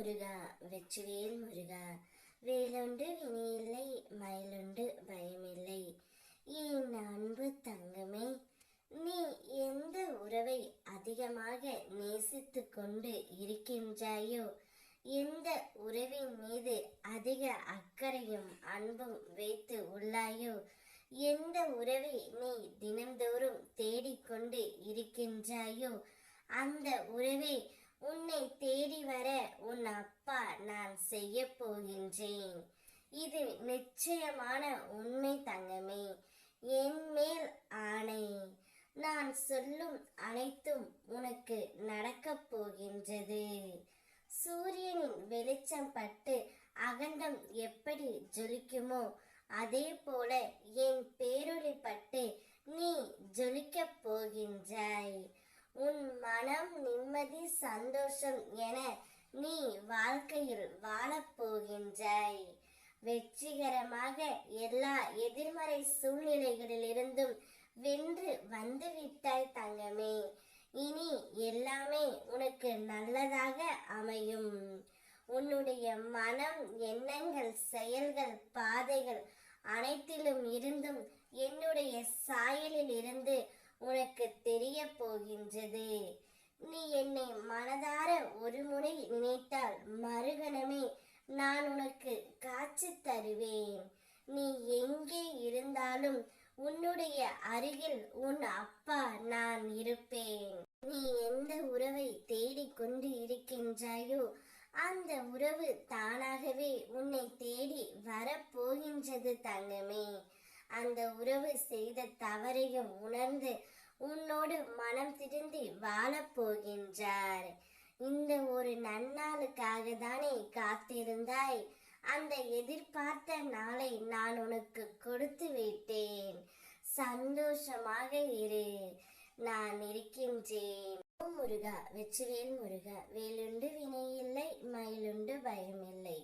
முருகா வெற்றிவேல் முருகா, வேலுண்டு வினையில்லை மயிலுண்டு பயமில்லை. என் அன்பு தங்கமே, நீ எந்த உறவை அதிகமாக நேசித்து கொண்டு இருக்கின்றாயோ, எந்த உறவின் மீது அதிக அக்கறையும் அன்பும் வைத்து உள்ளாயோ, எந்த உறவை நீ தினந்தோறும் தேடிக்கொண்டு இருக்கின்றாயோ, அந்த உறவை உன்னை தேடி வர உன் அப்பா நான் செய்ய போகின்றேன். இது நிச்சயமான உண்மை தங்கமே, என் மேல் ஆணை. நான் சொல்லும் அனைத்தும் உனக்கு நடக்கப் போகின்றது. சூரியனின் வெளிச்சம் பட்டு அகண்டம் எப்படி ஜொலிக்குமோ, அதே போல என் பேரொளி பட்டு நீ ஜொலிக்கப் போகின்றாய். உன் மனம் நிம்மதி சந்தோஷம் என நீ வாழ்க்கையில் வாழப் போகின்றாய். வெற்றிகரமாக எல்லா எதிர்மறை சூழ்நிலைகளிலிருந்தும் வென்று வந்துவிட்டாய் தங்கமே. இனி எல்லாமே உனக்கு நல்லதாக அமையும். உன்னுடைய மனம், எண்ணங்கள், செயல்கள், பாதைகள் அனைத்திலும் இருந்தும் என்னுடைய சாயலில் இருந்து உனக்கு தெரிய போகின்றது. நீ என்னை மனதார ஒரு முறை நினைத்தால் மறுகணமே நான் உனக்கு காட்சி தருவேன். நீ எங்கே இருந்தாலும் உன்னுடைய அருகில் உன் அப்பா நான் இருப்பேன். நீ எந்த உறவை தேடிக்கொண்டு இருக்கின்றாயோ, அந்த உறவு தானாகவே உன்னை தேடி வரப்போகின்றது தங்கமே. அந்த உறவு செய்த தவறையும் உணர்ந்து உன்னோடு மனம் திருந்தி வாழப் போகின்றார். இந்த ஒரு நன்னாளுக்காக தானே காத்திருந்தாய். அந்த எதிர்பார்த்த நாளை நான் உனக்கு கொடுத்து விட்டேன். சந்தோஷமாக இரு, நான் இருக்கின்றேன். முருகா வெற்றிவேல் முருகா, வேலுண்டு வினையில்லை மயிலுண்டு பயமில்லை.